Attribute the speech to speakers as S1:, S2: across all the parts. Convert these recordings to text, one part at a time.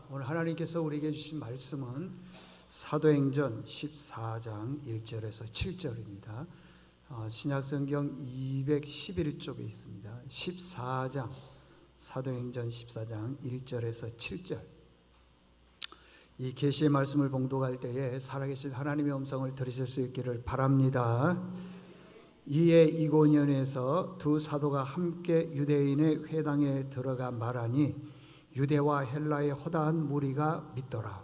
S1: 오늘 하나님께서 우리에게 주신 말씀은 사도행전 14장 1절에서 7절입니다. 신약성경 211쪽에 있습니다. 14장, 사도행전 14장 1절에서 7절. 이 계시의 말씀을 봉독할 때에 살아계신 하나님의 음성을 들으실 수 있기를 바랍니다. 이에 이고니온에서 두 사도가 함께 유대인의 회당에 들어가 말하니 유대와 헬라의 허다한 무리가 믿더라.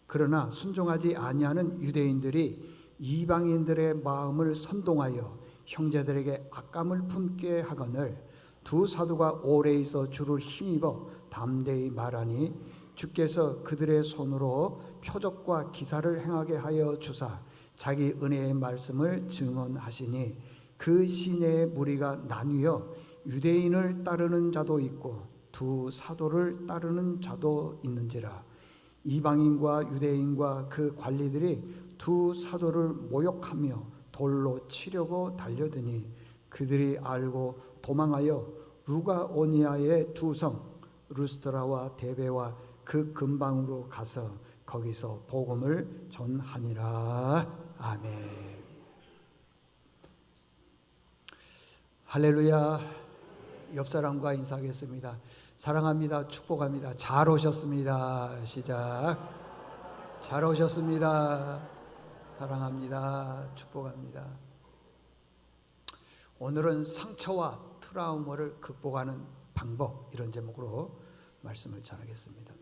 S1: 그러나 순종하지 아니하는 유대인들이 이방인들의 마음을 선동하여 형제들에게 악감을 품게 하거늘 두 사도가 오래 있어 주를 힘입어 담대히 말하니 주께서 그들의 손으로 표적과 기사를 행하게 하여 주사 자기 은혜의 말씀을 증언하시니 그 시내의 무리가 나뉘어 유대인을 따르는 자도 있고 두 사도를 따르는 자도 있는지라. 이방인과 유대인과 그 관리들이 두 사도를 모욕하며 돌로 치려고 달려드니 그들이 알고 도망하여 루가오니아의 두 성 루스드라와 데베와 그 근방으로 가서 거기서 복음을 전하니라. 아멘. 할렐루야. 옆 사람과 인사하겠습니다. 사랑합니다. 축복합니다. 잘 오셨습니다. 시작. 잘 오셨습니다. 사랑합니다. 축복합니다. 오늘은 상처와 트라우마를 극복하는 방법, 이런 제목으로 말씀을 전하겠습니다.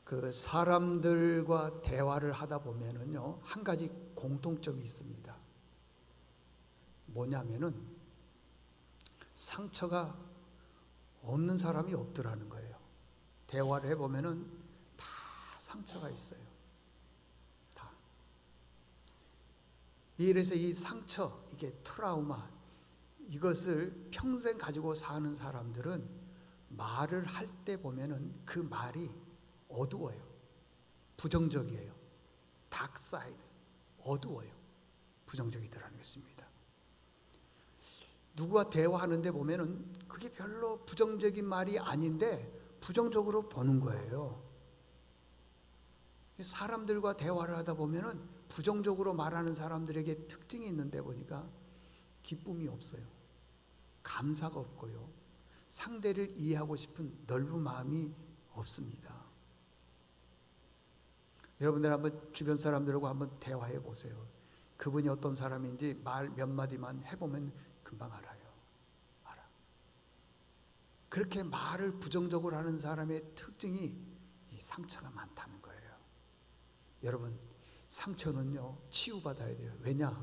S1: 그 사람들과 대화를 하다 보면은요, 한 가지 공통점이 있습니다. 뭐냐면은 상처가 없는 사람이 없더라는 거예요. 대화를 해보면은 다 상처가 있어요. 다. 이래서 이 상처, 이게 트라우마, 이것을 평생 가지고 사는 사람들은 말을 할 때 보면은 그 말이 어두워요. 부정적이에요. 닥사이드, 어두워요. 부정적이더라는 것입니다. 누구와 대화하는데 보면은 그게 별로 부정적인 말이 아닌데 부정적으로 보는 거예요. 사람들과 대화를 하다 보면은 부정적으로 말하는 사람들에게 특징이 있는데 보니까 기쁨이 없어요. 감사가 없고요. 상대를 이해하고 싶은 넓은 마음이 없습니다. 여러분들 한번 주변 사람들하고 한번 대화해 보세요. 그분이 어떤 사람인지 말 몇 마디만 해보면 금방 알아요. 그렇게 말을 부정적으로 하는 사람의 특징이 이 상처가 많다는 거예요. 여러분, 상처는요, 치유받아야 돼요. 왜냐?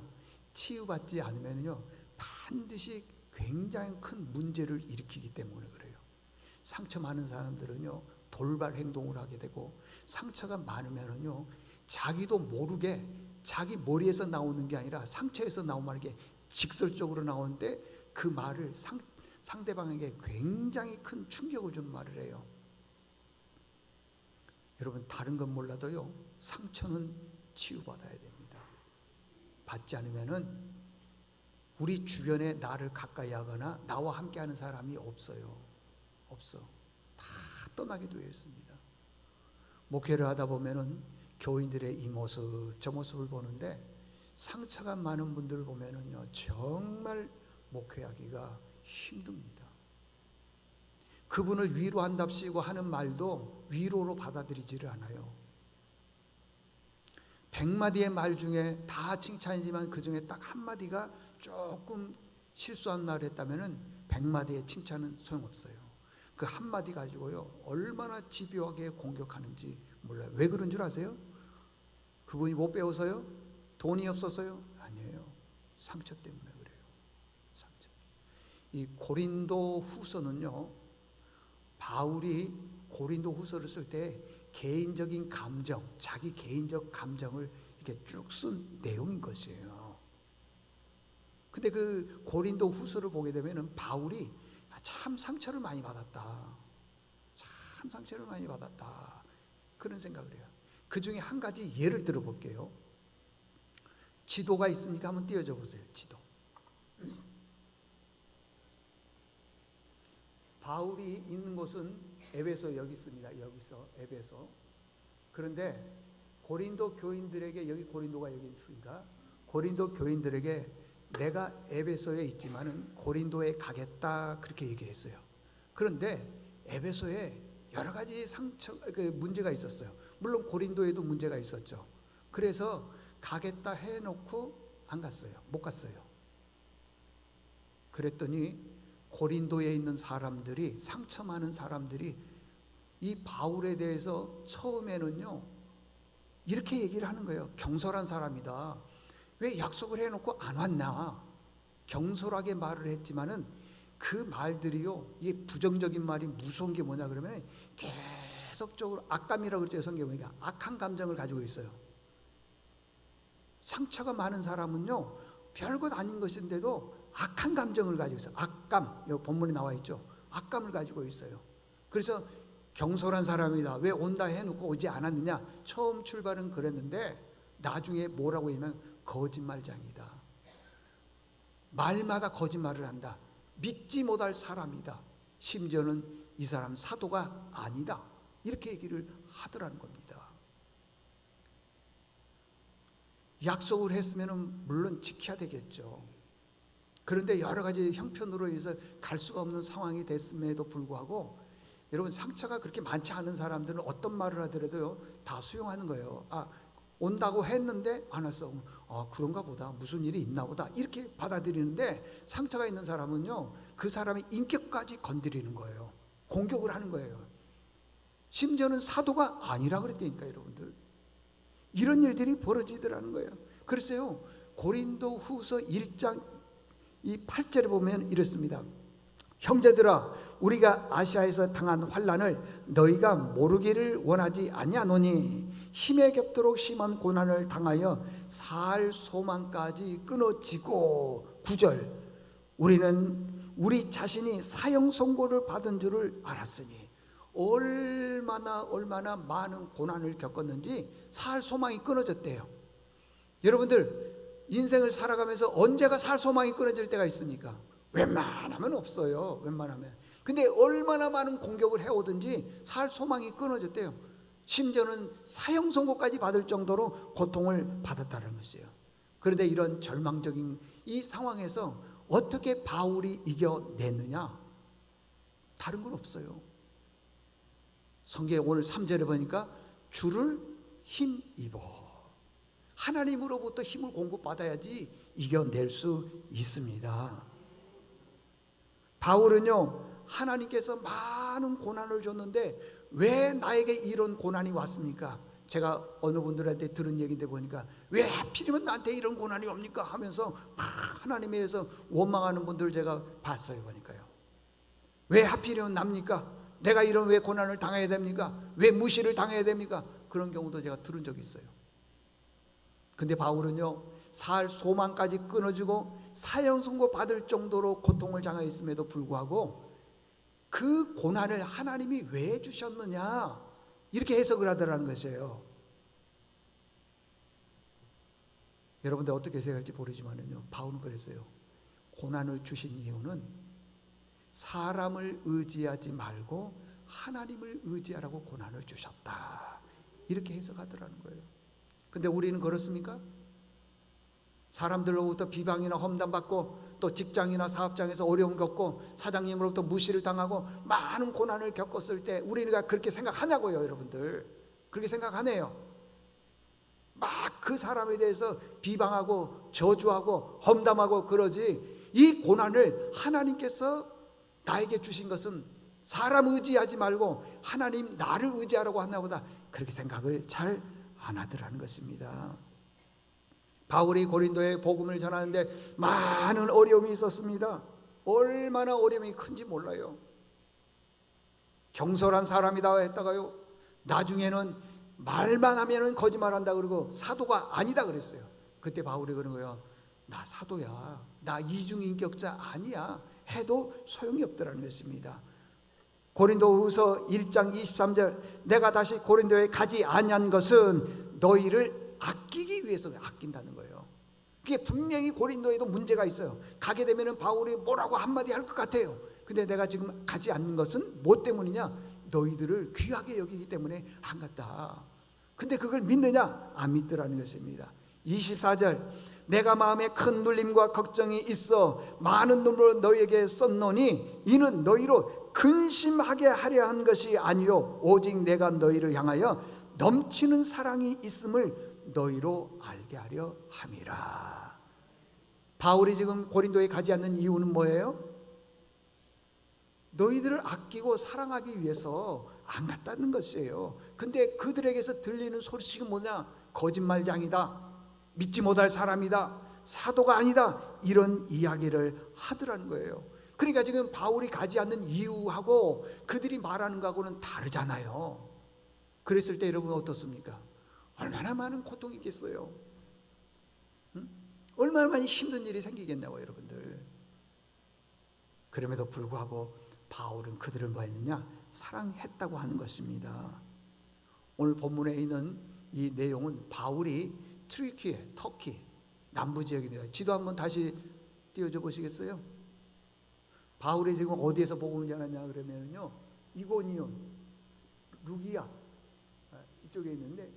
S1: 치유받지 않으면요, 반드시 굉장히 큰 문제를 일으키기 때문에 그래요. 상처 많은 사람들은요, 돌발 행동을 하게 되고, 상처가 많으면요, 자기도 모르게 자기 머리에서 나오는 게 아니라 상처에서 나온 말이 직설적으로 나오는데 그 말을 상대방에게 굉장히 큰 충격을 준 말을 해요. 여러분, 다른 건 몰라도요, 상처는 치유받아야 됩니다. 받지 않으면은 우리 주변에 나를 가까이 하거나 나와 함께 하는 사람이 없어요. 없어. 다 떠나게 되어 있습니다. 목회를 하다 보면은 교인들의 이 모습, 저 모습을 보는데 상처가 많은 분들을 보면은요, 정말 목회하기가 힘듭니다. 그분을 위로한답시고 하는 말도 위로로 받아들이지를 않아요. 100마디의 말 중에 다 칭찬이지만 그 중에 딱 한마디가 조금 실수한 말을 했다면 100마디의 칭찬은 소용없어요. 그 한마디 가지고요, 얼마나 집요하게 공격하는지 몰라요. 왜 그런 줄 아세요? 그분이 못 배워서요? 돈이 없어서요? 아니에요. 상처 때문에 그래요. 상처. 이 고린도 후서는요, 바울이 고린도 후서를 쓸 때 개인적인 감정, 자기 개인적 감정을 이렇게 쭉 쓴 내용인 것이에요. 근데 그 고린도 후서를 보게 되면은 바울이 참 상처를 많이 받았다. 참 상처를 많이 받았다. 그런 생각을 해요. 그 중에 한 가지 예를 들어 볼게요. 지도가 있으니까 한번 띄워줘 보세요. 지도. 바울이 있는 곳은 에베소 여기 있습니다. 여기서 에베소. 그런데 고린도 교인들에게, 여기 고린도가 여기 있으니까 고린도 교인들에게 내가 에베소에 있지만은 고린도에 가겠다 그렇게 얘기를 했어요. 그런데 에베소에 여러 가지 문제가 있었어요. 물론 고린도에도 문제가 있었죠. 그래서 가겠다 해놓고 안 갔어요. 못 갔어요. 그랬더니 고린도에 있는 사람들이, 상처 많은 사람들이 이 바울에 대해서 처음에는요 이렇게 얘기를 하는 거예요. 경솔한 사람이다. 왜 약속을 해놓고 안 왔나? 경솔하게 말을 했지만은 그 말들이요, 이게 부정적인 말이 무서운 게 뭐냐 그러면 계속적으로 악감이라고 그러죠. 성경에 악한 감정을 가지고 있어요. 상처가 많은 사람은요 별것 아닌 것인데도 악한 감정을 가지고 있어요. 악감, 여기 본문에 나와 있죠. 악감을 가지고 있어요. 그래서 경솔한 사람이다. 왜 온다 해놓고 오지 않았느냐? 처음 출발은 그랬는데 나중에 뭐라고 하면 거짓말장이다. 말마다 거짓말을 한다. 믿지 못할 사람이다. 심지어는 이 사람 사도가 아니다. 이렇게 얘기를 하더라는 겁니다. 약속을 했으면 물론 지켜야 되겠죠. 그런데 여러 가지 형편으로 해서 갈 수가 없는 상황이 됐음에도 불구하고 여러분, 상처가 그렇게 많지 않은 사람들은 어떤 말을 하더라도요 다 수용하는 거예요. 온다고 했는데 안 왔어. 그런가 보다. 무슨 일이 있나 보다. 이렇게 받아들이는데 상처가 있는 사람은요 그 사람의 인격까지 건드리는 거예요. 공격을 하는 거예요. 심지어는 사도가 아니라 그랬다니까 여러분들. 이런 일들이 벌어지더라는 거예요. 그랬어요. 고린도 후서 1장 이 8절에 보면 이렇습니다. 형제들아, 우리가 아시아에서 당한 환난을 너희가 모르기를 원하지 아니하노니 힘에 겹도록 심한 고난을 당하여 살 소망까지 끊어지고 9절 우리는 우리 자신이 사형 선고를 받은 줄을 알았으니 얼마나 많은 고난을 겪었는지 살 소망이 끊어졌대요. 여러분들 인생을 살아가면서 언제가 살 소망이 끊어질 때가 있습니까? 웬만하면 없어요. 웬만하면. 근데 얼마나 많은 공격을 해오든지 살 소망이 끊어졌대요. 심지어는 사형 선고까지 받을 정도로 고통을 받았다는 것이에요. 그런데 이런 절망적인 이 상황에서 어떻게 바울이 이겨냈느냐? 다른 건 없어요. 성경에 오늘 3절에 보니까 주를 힘입어. 하나님으로부터 힘을 공급받아야지 이겨낼 수 있습니다. 바울은요 하나님께서 많은 고난을 줬는데 왜 나에게 이런 고난이 왔습니까? 제가 어느 분들한테 들은 얘기인데 보니까 왜 하필이면 나한테 이런 고난이 옵니까? 하면서 하나님에 대해서 원망하는 분들을 제가 봤어요. 보니까요. 왜 하필이면 납니까? 내가 이런 왜 고난을 당해야 됩니까? 왜 무시를 당해야 됩니까? 그런 경우도 제가 들은 적이 있어요. 근데 바울은요 살 소망까지 끊어지고 사형 선고 받을 정도로 고통을 당했음에도 불구하고 그 고난을 하나님이 왜 주셨느냐 이렇게 해석을 하더라는 것이에요. 여러분들 어떻게 해석할지 모르지만요 바울은 그랬어요. 고난을 주신 이유는 사람을 의지하지 말고 하나님을 의지하라고 고난을 주셨다 이렇게 해석하더라는 거예요. 근데 우리는 그렇습니까? 사람들로부터 비방이나 험담받고 또 직장이나 사업장에서 어려움 겪고 사장님으로부터 무시를 당하고 많은 고난을 겪었을 때 우리가 그렇게 생각하냐고요. 여러분들 그렇게 생각하네요. 막 그 사람에 대해서 비방하고 저주하고 험담하고 그러지 이 고난을 하나님께서 나에게 주신 것은 사람 의지하지 말고 하나님 나를 의지하라고 하나 보다 그렇게 생각을 잘 안 하더라는 것입니다. 바울이 고린도에 복음을 전하는데 많은 어려움이 있었습니다. 얼마나 어려움이 큰지 몰라요. 경솔한 사람이다 했다가요 나중에는 말만 하면은 거짓말한다 그러고 사도가 아니다 그랬어요. 그때 바울이 그런 거예요. 나 사도야. 나 이중인격자 아니야. 해도 소용이 없더라는 것입니다. 고린도후서 1장 23절 내가 다시 고린도에 가지 아니한 것은 너희를 아끼기 위해서 아낀다는 거예요. 그게 분명히 고린도에도 문제가 있어요. 가게 되면은 바울이 뭐라고 한마디 할 것 같아요. 근데 내가 지금 가지 않는 것은 뭐 때문이냐? 너희들을 귀하게 여기기 때문에 안 갔다. 근데 그걸 믿느냐? 안 믿더라는 것입니다. 24절, 내가 마음에 큰 눌림과 걱정이 있어 많은 눈물을 너희에게 썼노니 이는 너희로 근심하게 하려 한 것이 아니요 오직 내가 너희를 향하여 넘치는 사랑이 있음을 너희로 알게 하려 함이라. 바울이 지금 고린도에 가지 않는 이유는 뭐예요? 너희들을 아끼고 사랑하기 위해서 안 갔다는 것이에요. 근데 그들에게서 들리는 소리식은 뭐냐? 거짓말장이다, 믿지 못할 사람이다, 사도가 아니다, 이런 이야기를 하더라는 거예요. 그러니까 지금 바울이 가지 않는 이유하고 그들이 말하는 거하고는 다르잖아요. 그랬을 때 여러분 어떻습니까? 얼마나 많은 고통이 있겠어요? 응? 얼마나 많이 힘든 일이 생기겠냐고 여러분들. 그럼에도 불구하고 바울은 그들을 뭐 했느냐? 사랑했다고 하는 것입니다. 오늘 본문에 있는 이 내용은 바울이 트리키에, 터키 남부 지역입니다. 지도 한번 다시 띄워줘 보시겠어요? 바울이 지금 어디에서 복음을 전하냐 그러면요, 이고니온, 루기아 이쪽에 있는데,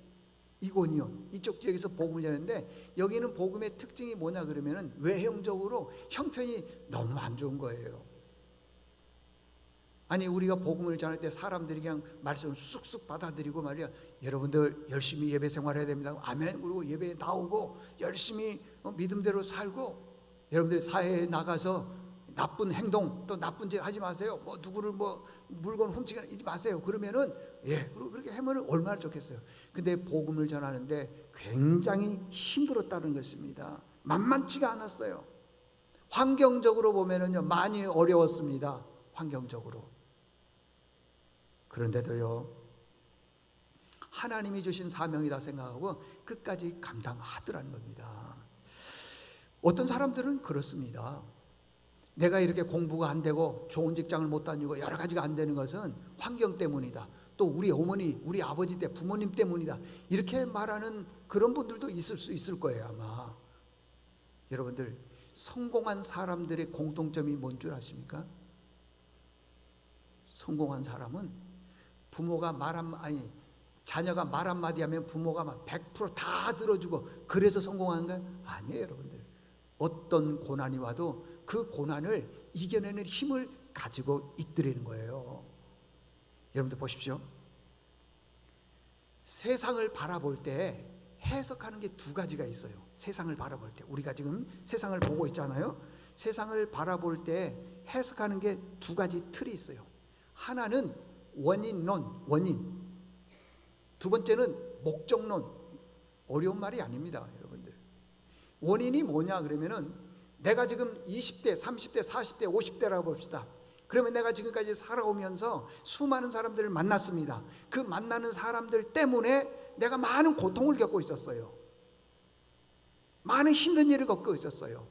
S1: 이고니온 이쪽 지역에서 복음을 전했는데, 여기는 복음의 특징이 뭐냐 그러면은 외형적으로 형편이 너무 안 좋은 거예요. 아니 우리가 복음을 전할 때 사람들이 그냥 말씀을 쑥쑥 받아들이고 말이야, 여러분들 열심히 예배 생활해야 됩니다, 아멘, 그리고 예배에 나오고 열심히 믿음대로 살고, 여러분들 사회에 나가서 나쁜 행동 또 나쁜 짓 하지 마세요, 뭐 누구를 뭐 물건 훔치거나 이러지 마세요, 그러면은 그리고 그렇게 하면 얼마나 좋겠어요. 근데 복음을 전하는데 굉장히 힘들었다는 것입니다. 만만치가 않았어요. 환경적으로 보면은요 많이 어려웠습니다. 환경적으로. 그런데도요 하나님이 주신 사명이다 생각하고 끝까지 감당하더라는 겁니다. 어떤 사람들은 그렇습니다. 내가 이렇게 공부가 안 되고 좋은 직장을 못 다니고 여러 가지가 안 되는 것은 환경 때문이다, 또 우리 어머니 우리 아버지 때 부모님 때문이다, 이렇게 말하는 그런 분들도 있을 수 있을 거예요 아마. 여러분들 성공한 사람들의 공통점이 뭔 줄 아십니까? 성공한 사람은 자녀가 말 한마디 하면 부모가 막 100%다 들어주고 그래서 성공한 건 아니에요 여러분들. 어떤 고난이 와도 그 고난을 이겨내는 힘을 가지고 있더라는 거예요. 여러분들 보십시오. 세상을 바라볼 때 해석하는 게 두 가지가 있어요. 세상을 바라볼 때, 우리가 지금 세상을 보고 있잖아요. 세상을 바라볼 때 해석하는 게 두 가지 틀이 있어요. 하나는 원인론, 원인. 두 번째는 목적론. 어려운 말이 아닙니다 여러분들. 원인이 뭐냐 그러면은, 내가 지금 20대, 30대, 40대, 50대라고 봅시다. 그러면 내가 지금까지 살아오면서 수많은 사람들을 만났습니다. 그 만나는 사람들 때문에 내가 많은 고통을 겪고 있었어요. 많은 힘든 일을 겪고 있었어요.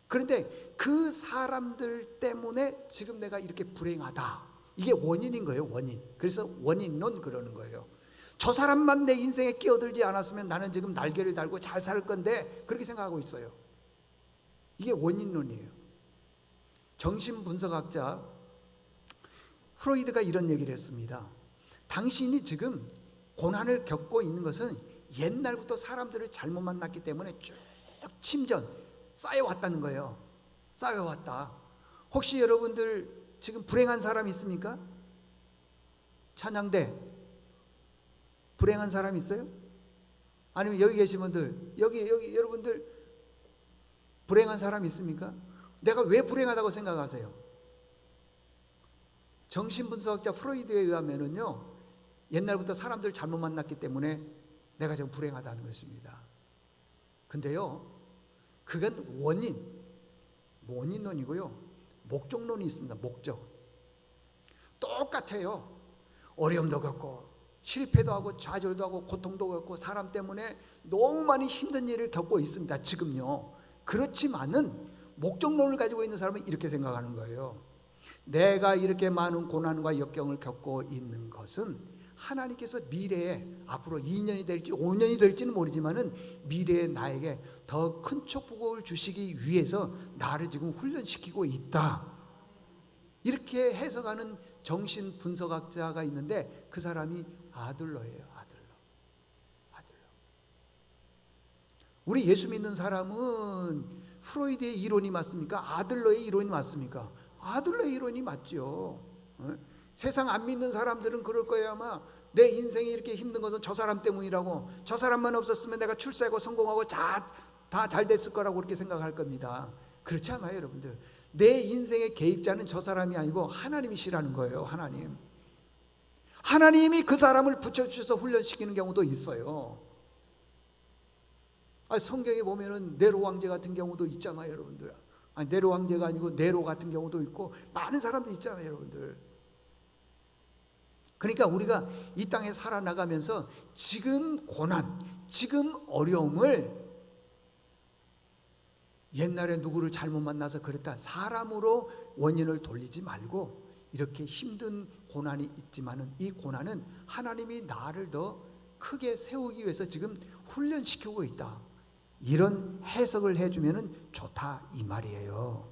S1: 그런데 그 사람들 때문에 지금 내가 이렇게 불행하다, 이게 원인인 거예요, 원인. 그래서 원인론 그러는 거예요. 저 사람만 내 인생에 끼어들지 않았으면 나는 지금 날개를 달고 잘 살 건데, 그렇게 생각하고 있어요. 이게 원인론이에요. 정신분석학자 프로이드가 이런 얘기를 했습니다. 당신이 지금 고난을 겪고 있는 것은 옛날부터 사람들을 잘못 만났기 때문에 쭉 침전 쌓여왔다는 거예요. 쌓여왔다. 혹시 여러분들 지금 불행한 사람 있습니까? 찬양대 불행한 사람 있어요? 아니면 여기 계신 분들, 여기 여러분들 불행한 사람 있습니까? 내가 왜 불행하다고 생각하세요? 정신분석학자 프로이드에 의하면은요, 옛날부터 사람들 잘못 만났기 때문에 내가 지금 불행하다는 것입니다. 근데요, 그건 원인론이고요, 목적론이 있습니다. 목적. 똑같아요. 어려움도 겪고 실패도 하고 좌절도 하고 고통도 겪고 사람 때문에 너무 많이 힘든 일을 겪고 있습니다 지금요. 그렇지만은 목적론을 가지고 있는 사람은 이렇게 생각하는 거예요. 내가 이렇게 많은 고난과 역경을 겪고 있는 것은 하나님께서 미래에 앞으로 2년이 될지 5년이 될지는 모르지만은 미래에 나에게 더 큰 축복을 주시기 위해서 나를 지금 훈련시키고 있다, 이렇게 해석하는 정신 분석학자가 있는데 그 사람이 아들러예요. 아들러. 우리 예수 믿는 사람은 프로이드의 이론이 맞습니까? 아들러의 이론이 맞습니까? 아들러의 이론이 맞죠. 세상 안 믿는 사람들은 그럴 거예요. 아마 내 인생이 이렇게 힘든 것은 저 사람 때문이라고, 저 사람만 없었으면 내가 출세하고 성공하고 다 잘 됐을 거라고 그렇게 생각할 겁니다. 그렇지 않아요, 여러분들. 내 인생의 개입자는 저 사람이 아니고 하나님이시라는 거예요. 하나님이 그 사람을 붙여주셔서 훈련시키는 경우도 있어요. 성경에 보면은 네로 왕제 같은 경우도 있잖아요, 여러분들. 네로 왕제가 아니고 네로 같은 경우도 있고 많은 사람들이 있잖아요, 여러분들. 그러니까 우리가 이 땅에 살아나가면서 지금 고난, 지금 어려움을 옛날에 누구를 잘못 만나서 그랬다, 사람으로 원인을 돌리지 말고, 이렇게 힘든 고난이 있지만은 이 고난은 하나님이 나를 더 크게 세우기 위해서 지금 훈련시키고 있다, 이런 해석을 해주면은 좋다 이 말이에요.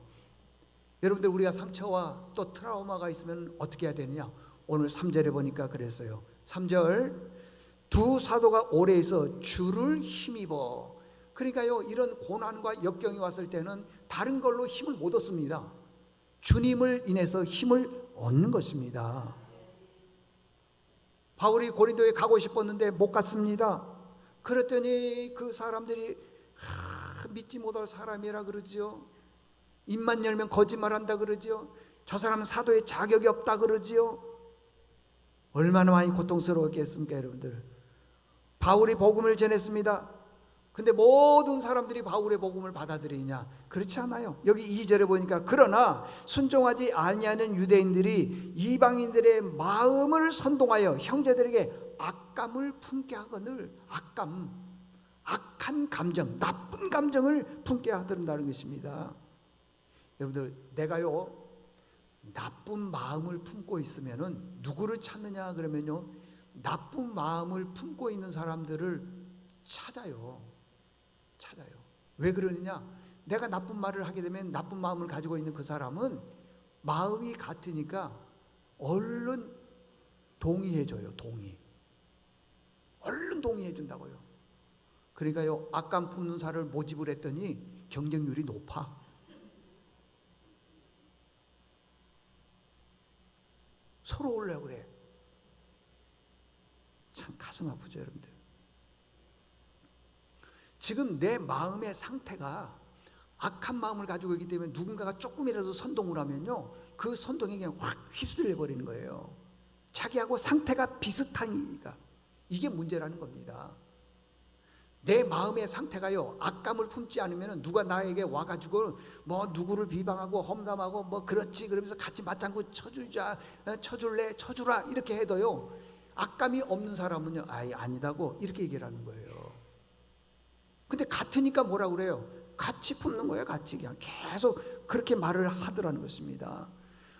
S1: 여러분들, 우리가 상처와 또 트라우마가 있으면 어떻게 해야 되느냐? 오늘 3절에 보니까 그랬어요. 3절, 두 사도가 오래 있어 주를 힘입어. 그러니까요, 이런 고난과 역경이 왔을 때는 다른 걸로 힘을 못 얻습니다. 주님을 인해서 힘을 얻는 것입니다. 바울이 고린도에 가고 싶었는데 못 갔습니다. 그랬더니 그 사람들이 믿지 못할 사람이라 그러지요. 입만 열면 거짓말한다 그러지요. 저 사람은 사도의 자격이 없다 그러지요. 얼마나 많이 고통스러웠겠습니까, 여러분들. 바울이 복음을 전했습니다. 근데 모든 사람들이 바울의 복음을 받아들이냐? 그렇지 않아요. 여기 2절에 보니까 그러나 순종하지 아니하는 유대인들이 이방인들의 마음을 선동하여 형제들에게 악감을 품게 하거늘. 악한 감정, 나쁜 감정을 품게 하던다는 것입니다. 여러분들, 내가요 나쁜 마음을 품고 있으면은 누구를 찾느냐 그러면요, 나쁜 마음을 품고 있는 사람들을 찾아요. 왜 그러느냐? 내가 나쁜 말을 하게 되면 나쁜 마음을 가지고 있는 그 사람은 마음이 같으니까 얼른 동의해줘요. 얼른 동의해준다고요. 그러니까요, 악감 품는 사람을 모집을 했더니 경쟁률이 높아. 서로 오려고 그래. 참 가슴 아프죠, 여러분들. 지금 내 마음의 상태가 악한 마음을 가지고 있기 때문에 누군가가 조금이라도 선동을 하면요, 그 선동에 그냥 확 휩쓸려 버리는 거예요. 자기하고 상태가 비슷하니까. 이게 문제라는 겁니다. 내 마음의 상태가요, 악감을 품지 않으면 누가 나에게 와가지고 뭐 누구를 비방하고 험담하고 뭐 그렇지 그러면서 같이 맞장구 쳐주라 이렇게 해도요, 악감이 없는 사람은요, 아니다고 이렇게 얘기를 하는 거예요. 근데 같으니까 뭐라 그래요? 같이 품는 거예요. 같이 그냥 계속 그렇게 말을 하더라는 것입니다.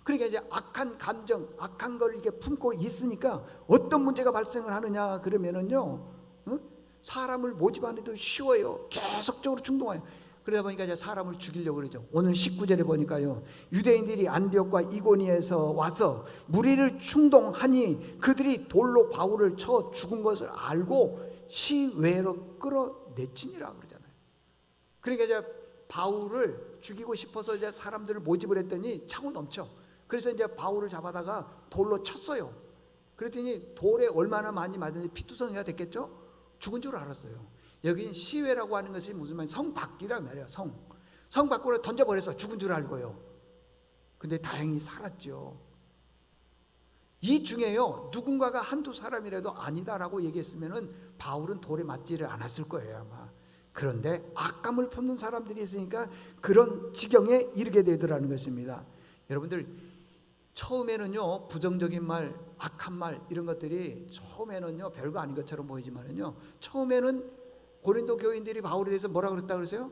S1: 그러니까 이제 악한 감정, 악한 걸 이게 품고 있으니까 어떤 문제가 발생을 하느냐 그러면은요, 사람을 모집하기도 쉬워요. 계속적으로 충동해요. 그러다 보니까 이제 사람을 죽이려고 그러죠. 오늘 19절에 보니까요, 유대인들이 안디옥과 이고니에서 와서 무리를 충동하니 그들이 돌로 바울을 쳐 죽은 것을 알고 시외로 끌어내치니라 그러잖아요. 그러니까 이제 바울을 죽이고 싶어서 이제 사람들을 모집을 했더니 차고 넘쳐. 그래서 이제 바울을 잡아다가 돌로 쳤어요. 그랬더니 돌에 얼마나 많이 맞은지 피투성이가 됐겠죠? 죽은 줄 알았어요. 여기 시외라고 하는 것이 무슨 말이에요? 성 밖이란 말이에요. 성 밖으로 던져버려서 죽은 줄 알고요. 근데 다행히 살았죠. 이 중에요, 누군가가 한두 사람이라도 아니다라고 얘기했으면은 바울은 돌에 맞지를 않았을 거예요, 아마. 그런데 악감을 품는 사람들이 있으니까 그런 지경에 이르게 되더라는 것입니다. 여러분들, 처음에는요, 부정적인 말, 악한 말 이런 것들이 처음에는요 별거 아닌 것처럼 보이지만은요, 처음에는 고린도 교인들이 바울에 대해서 뭐라 그랬다 그러세요?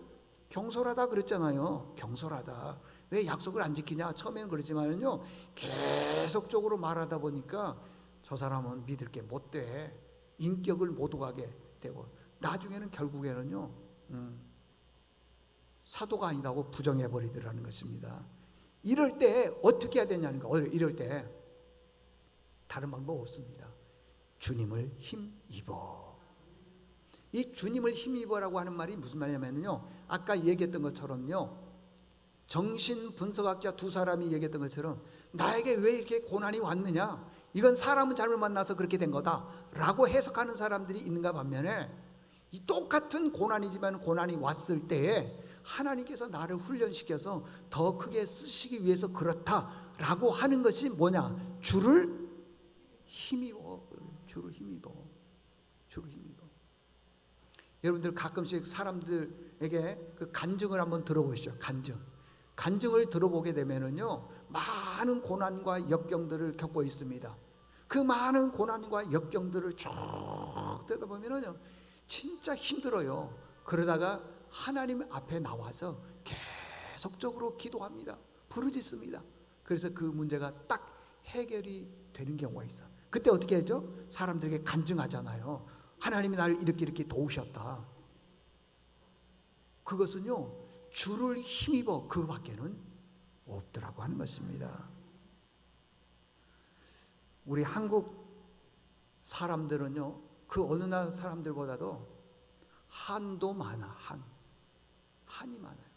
S1: 경솔하다 그랬잖아요. 경솔하다. 왜 약속을 안 지키냐? 처음에는 그랬지만은요, 계속적으로 말하다 보니까 저 사람은 믿을 게 못 돼. 인격을 못 오가게 되고, 나중에는 결국에는요, 사도가 아니다고 부정해 버리더라는 것입니다. 이럴 때 어떻게 해야 되냐는 거예요. 이럴 때 다른 방법 없습니다. 주님을 힘입어. 이 주님을 힘입어라고 하는 말이 무슨 말이냐면요, 아까 얘기했던 것처럼요, 정신분석학자 두 사람이 얘기했던 것처럼 나에게 왜 이렇게 고난이 왔느냐, 이건 사람은 잘못 만나서 그렇게 된 거다 라고 해석하는 사람들이 있는가 반면에, 이 똑같은 고난이지만 고난이 왔을 때에 하나님께서 나를 훈련시켜서 더 크게 쓰시기 위해서 그렇다라고 하는 것이 뭐냐, 주를 힘입어. 주를 힘입어. 주를 힘입어. 여러분들 가끔씩 사람들에게 그 간증을 한번 들어보시죠. 간증을 들어보게 되면은요, 많은 고난과 역경들을 겪고 있습니다. 그 많은 고난과 역경들을 쭉 되다 보면은요, 진짜 힘들어요. 그러다가 하나님 앞에 나와서 계속적으로 기도합니다. 부르짖습니다. 그래서 그 문제가 딱 해결이 되는 경우가 있어. 그때 어떻게 하죠? 사람들에게 간증하잖아요. 하나님이 나를 이렇게 도우셨다. 그것은요, 주를 힘입어 그밖에는 없더라고 하는 것입니다. 우리 한국 사람들은요, 그 어느 나라 사람들보다도 한도 많아. 한이 많아요.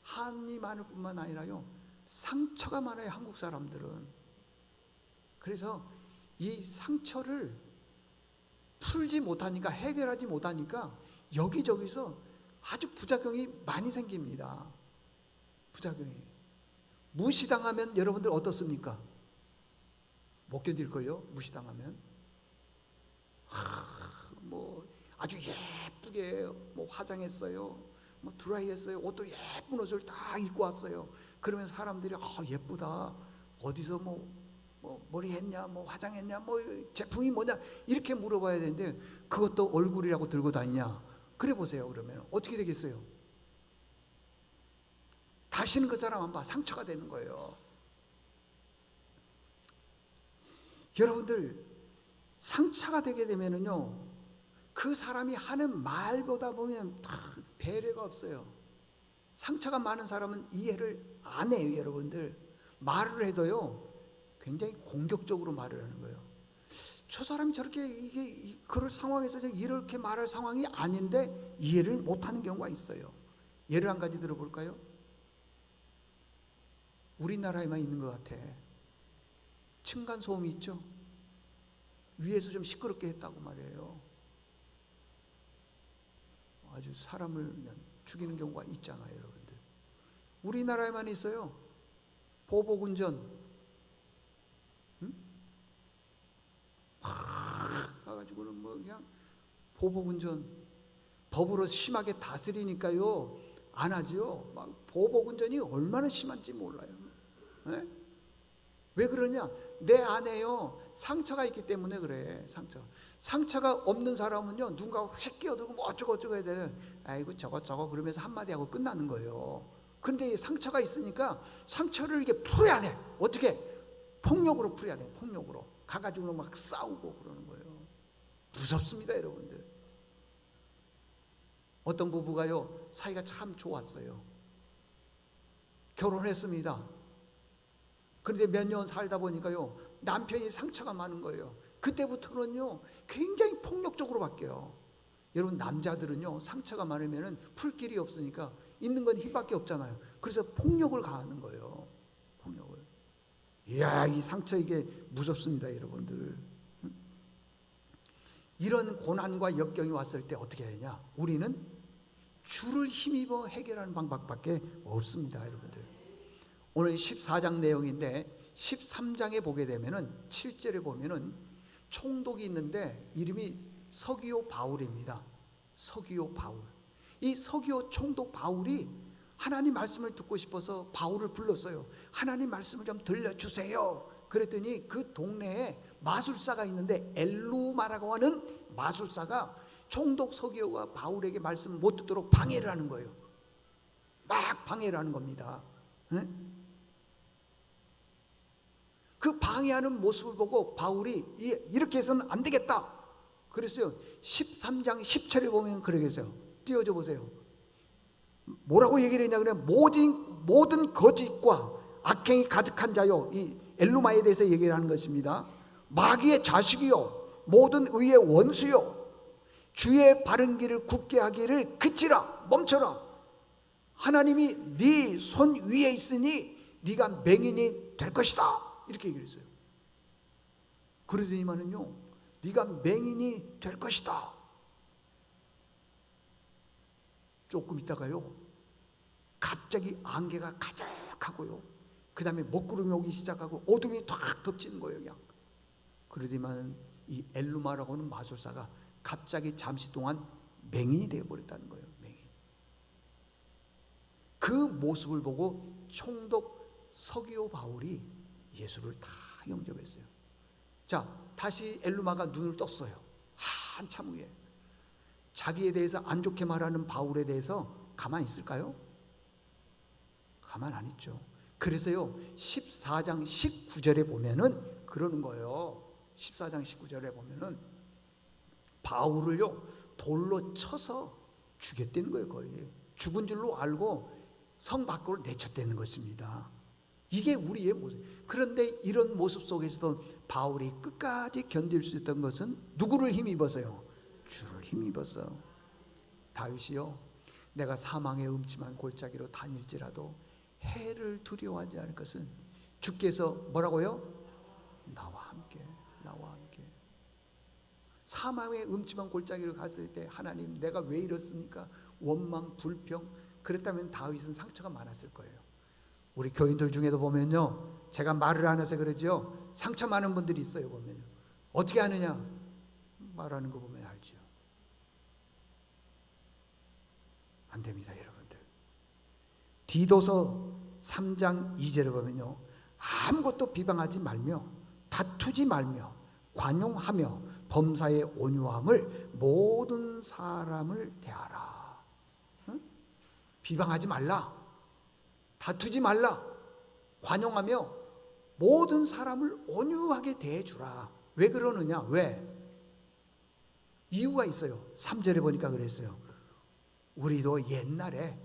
S1: 한이 많을 뿐만 아니라요, 상처가 많아요, 한국 사람들은. 그래서 이 상처를 풀지 못하니까, 해결하지 못하니까 여기저기서 아주 부작용이 많이 생깁니다. 부작용이. 무시당하면 여러분들 어떻습니까? 못 견딜걸요? 무시당하면. 뭐 아주 예쁘게 뭐 화장했어요, 뭐 드라이했어요, 옷도 예쁜 옷을 다 입고 왔어요. 그러면 사람들이 예쁘다, 어디서 뭐 머리 했냐, 뭐 화장했냐, 뭐 제품이 뭐냐, 이렇게 물어봐야 되는데 그것도 얼굴이라고 들고 다니냐. 그래 보세요. 그러면 어떻게 되겠어요? 다시는 그 사람 안 봐. 상처가 되는 거예요. 여러분들, 상처가 되게 되면은요, 그 사람이 하는 말보다 보면 다 배려가 없어요. 상처가 많은 사람은 이해를 안 해요. 여러분들, 말을 해도요, 굉장히 공격적으로 말을 하는 거예요. 저 사람이 저렇게 그럴 상황에서 이렇게 말할 상황이 아닌데 이해를 못하는 경우가 있어요. 예를 한 가지 들어볼까요? 우리나라에만 있는 것 같아. 층간소음이 있죠. 위에서 좀 시끄럽게 했다고 말이에요. 아주 사람을 그냥 죽이는 경우가 있잖아요, 여러분들. 우리나라에만 있어요. 보복운전. 막 가가지고는 뭐 그냥 보복운전. 법으로 심하게 다스리니까요, 안 하지요. 막 보복운전이 얼마나 심한지 몰라요. 네? 왜 그러냐? 내 안에요, 상처가 있기 때문에 그래. 상처가 없는 사람은요, 누군가 휙 끼어들고 뭐 어쩌고 해야 돼. 아이고 저거 그러면서 한마디 하고 끝나는 거예요. 그런데 상처가 있으니까 상처를 이게 풀어야 돼. 어떻게? 폭력으로 풀어야 돼. 폭력으로 가가지고 막 싸우고 그러는 거예요. 무섭습니다, 여러분들. 어떤 부부가요, 사이가 참 좋았어요. 결혼했습니다. 그런데 몇 년 살다 보니까요, 남편이 상처가 많은 거예요. 그때부터는요, 굉장히 폭력적으로 바뀌어요. 여러분, 남자들은요, 상처가 많으면은 풀 길이 없으니까 있는 건 힘밖에 없잖아요. 그래서 폭력을 가하는 거예요. 폭력을. 이야, 이 상처 이게 무섭습니다, 여러분들. 이런 고난과 역경이 왔을 때 어떻게 해야 되냐? 우리는 주를 힘입어 해결하는 방법밖에 없습니다, 여러분들. 오늘 14장 내용인데 13장에 보게 되면은 7절에 보면은 총독이 있는데 이름이 서기오 바울입니다. 서기오 바울. 이 서기오 총독 바울이 하나님 말씀을 듣고 싶어서 바울을 불렀어요. 하나님 말씀을 좀 들려주세요. 그랬더니 그 동네에 마술사가 있는데 엘루마라고 하는 마술사가 총독 서기오가 바울에게 말씀을 못 듣도록 방해를 하는 거예요. 막 방해를 하는 겁니다. 네? 그 방해하는 모습을 보고 바울이 이렇게 해서는 안 되겠다. 그랬어요. 13장 10절에 보면 그러겠어요. 띄워줘 보세요. 뭐라고 얘기를 했냐 그래? 모든 거짓과 악행이 가득한 자요, 이 엘루마에 대해서 얘기를 하는 것입니다. 마귀의 자식이요 모든 의의 원수요 주의 바른 길을 굳게 하기를 그치라 멈춰라. 하나님이 네 손 위에 있으니 네가 맹인이 될 것이다 이렇게 얘기를 했어요. 그러더니만은요 네가 맹인이 될 것이다. 조금 있다가요 갑자기 안개가 가득하고요 그 다음에 먹구름이 오기 시작하고 어둠이 탁 덮치는 거예요. 그냥 그러더니만 이 엘루마라고 하는 마술사가 갑자기 잠시 동안 맹인이 되어버렸다는 거예요. 맹인. 그 모습을 보고 총독 서기오 바울이 예수를 다 영접했어요. 자, 다시 엘루마가 눈을 떴어요. 한참 후에 자기에 대해서 안 좋게 말하는 바울에 대해서 가만히 있을까요? 가만 안 있죠. 그래서요 14장 19절에 보면은 그러는 거예요. 14장 19절에 보면은 바울을요 돌로 쳐서 죽였다는 거예요. 거의 죽은 줄로 알고 성 밖으로 내쳤다는 것입니다. 이게 우리의 모습. 그런데 이런 모습 속에서도 바울이 끝까지 견딜 수 있던 것은 누구를 힘입어서요? 주를 힘입어서. 다윗이요 내가 사망의 음침한 골짜기로 다닐지라도 해를 두려워하지 않을 것은 주께서 뭐라고요? 나와 함께. 사망의 음침한 골짜기로 갔을 때 하나님 내가 왜 이렇습니까? 원망, 불평. 그랬다면 다윗은 상처가 많았을 거예요. 우리 교인들 중에도 보면요 제가 말을 안 해서 그러죠 상처 많은 분들이 있어요. 보면요 어떻게 하느냐 말하는 거 보면 알죠. 안 됩니다 여러분들. 디도서 3장 2절에 보면요 아무것도 비방하지 말며 다투지 말며 관용하며 범사의 온유함을 모든 사람을 대하라. 응? 비방하지 말라 다투지 말라 관용하며 모든 사람을 온유하게 대해주라. 왜 그러느냐? 왜? 이유가 있어요. 3절에 보니까 그랬어요. 우리도 옛날에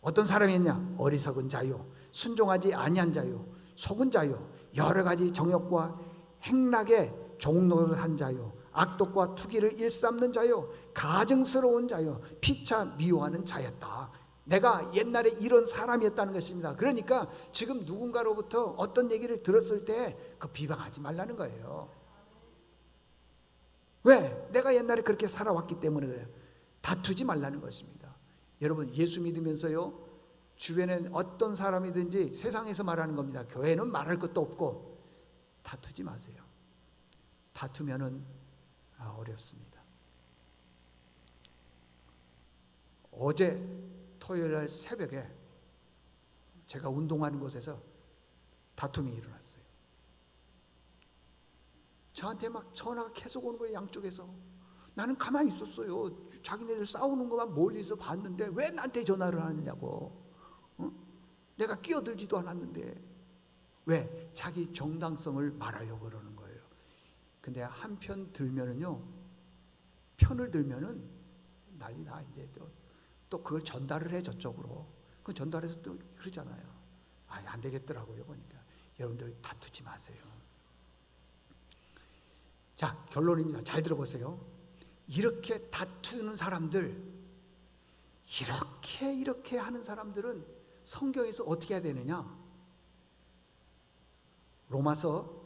S1: 어떤 사람이었냐? 어리석은 자요 순종하지 아니한 자요 속은 자요 여러 가지 정욕과 행락에 종노릇한 자요 악독과 투기를 일삼는 자요 가증스러운 자요 피차 미워하는 자였다. 내가 옛날에 이런 사람이었다는 것입니다. 그러니까 지금 누군가로부터 어떤 얘기를 들었을 때 그 비방하지 말라는 거예요. 왜? 내가 옛날에 그렇게 살아왔기 때문에 그래요. 다투지 말라는 것입니다. 여러분 예수 믿으면서요 주변에 어떤 사람이든지 세상에서 말하는 겁니다. 교회는 말할 것도 없고 다투지 마세요. 다투면은 어렵습니다. 어제 토요일날 새벽에 제가 운동하는 곳에서 다툼이 일어났어요. 저한테 막 전화가 계속 오는 거예요. 양쪽에서. 나는 가만히 있었어요. 자기네들 싸우는 것만 멀리서 봤는데 왜 나한테 전화를 하느냐고. 내가 끼어들지도 않았는데 왜? 자기 정당성을 말하려고 그러는 거예요. 근데 한편 들면은요 편을 들면은 난리나. 이제 또 그걸 전달을 해 저쪽으로. 그 전달해서 또 그러잖아요. 안 되겠더라고요. 보니까 여러분들 다투지 마세요. 자, 결론입니다. 잘 들어보세요. 이렇게 다투는 사람들, 이렇게 하는 사람들은 성경에서 어떻게 해야 되느냐? 로마서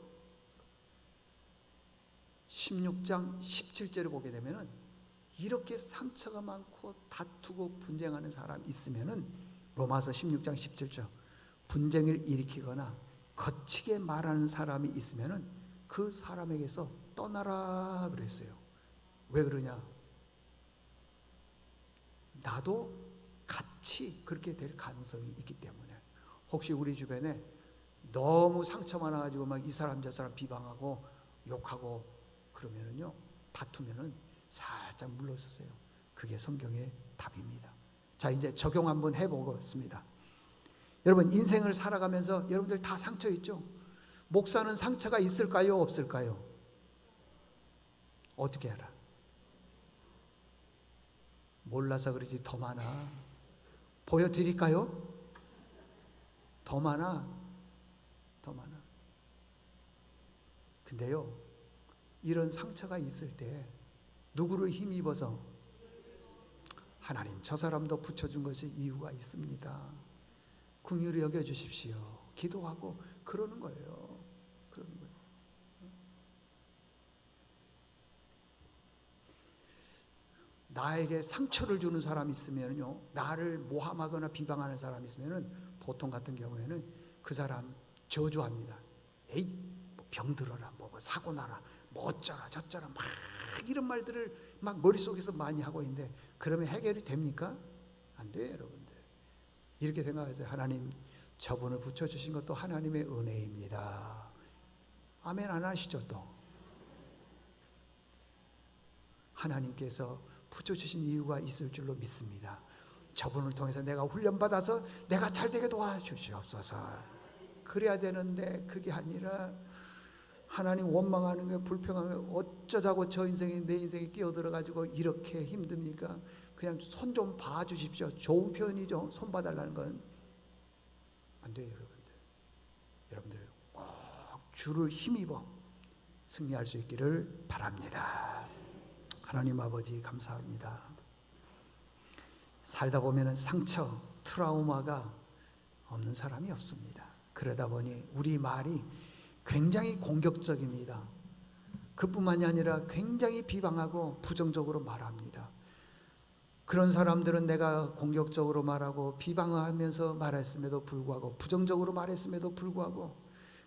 S1: 16장 17절을 보게 되면은 이렇게 상처가 많고 다투고 분쟁하는 사람 있으면은 로마서 16장 17절 분쟁을 일으키거나 거치게 말하는 사람이 있으면은 그 사람에게서 떠나라 그랬어요. 왜 그러냐? 나도 같이 그렇게 될 가능성이 있기 때문에. 혹시 우리 주변에 너무 상처 많아가지고 막 이 사람 저 사람 비방하고 욕하고 그러면은요 다투면은 살짝 물러서세요. 그게 성경의 답입니다. 자, 이제 적용 한번 해보겠습니다. 여러분 인생을 살아가면서 여러분들 다 상처 있죠? 목사는 상처가 있을까요? 없을까요? 어떻게 알아? 몰라서 그러지 더 많아. 보여드릴까요? 더 많아. 더 많아. 근데요, 이런 상처가 있을 때 누구를 힘입어서? 하나님, 저 사람도 붙여준 것이 이유가 있습니다. 긍휼히 여겨주십시오. 기도하고 그러는 거예요. 그러는 거예요. 나에게 상처를 주는 사람이 있으면요, 나를 모함하거나 비방하는 사람이 있으면은 보통 같은 경우에는 그 사람 저주합니다. 에이, 뭐 병들어라, 뭐 사고 나라, 뭐 어쩌라 저쩌라, 막 이런 말들을 막 머릿속에서 많이 하고 있는데, 그러면 해결이 됩니까? 안 돼요, 여러분들. 이렇게 생각해서 하나님, 저분을 붙여주신 것도 하나님의 은혜입니다. 아멘 안 하시죠? 또 하나님께서 붙여주신 이유가 있을 줄로 믿습니다. 저분을 통해서 내가 훈련받아서 내가 잘되게 도와주시옵소서. 그래야 되는데 그게 아니라 하나님 원망하는 게 불평하는 게 어쩌자고 저 인생이 내 인생에 끼어들어가지고 이렇게 힘듭니까? 그냥 손 좀 봐주십시오. 좋은 표현이죠. 손 봐달라는 건 안 돼요, 여러분들. 여러분들 꼭 주를 힘입어 승리할 수 있기를 바랍니다. 하나님 아버지 감사합니다. 살다 보면은 상처, 트라우마가 없는 사람이 없습니다. 그러다 보니 우리 말이 굉장히 공격적입니다. 그뿐만이 아니라 굉장히 비방하고 부정적으로 말합니다. 그런 사람들은 내가 공격적으로 말하고 비방하면서 말했음에도 불구하고, 부정적으로 말했음에도 불구하고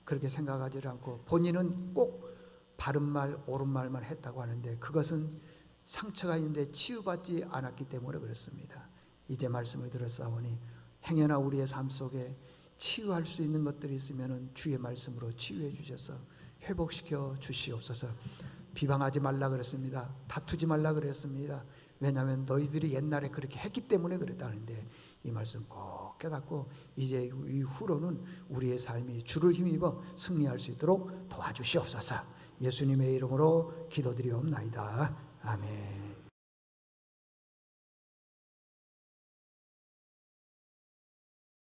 S1: 그렇게 생각하지 않고 본인은 꼭 바른 말, 옳은 말만 했다고 하는데, 그것은 상처가 있는데 치유받지 않았기 때문에 그렇습니다. 이제 말씀을 들었사오니 행여나 우리의 삶 속에 치유할 수 있는 것들이 있으면 주의 말씀으로 치유해 주셔서 회복시켜 주시옵소서. 비방하지 말라 그랬습니다. 다투지 말라 그랬습니다. 왜냐하면 너희들이 옛날에 그렇게 했기 때문에 그랬다는데, 이 말씀 꼭 깨닫고 이제 이후로는 우리의 삶이 주를 힘입어 승리할 수 있도록 도와주시옵소서. 예수님의 이름으로 기도드리옵나이다. 아멘.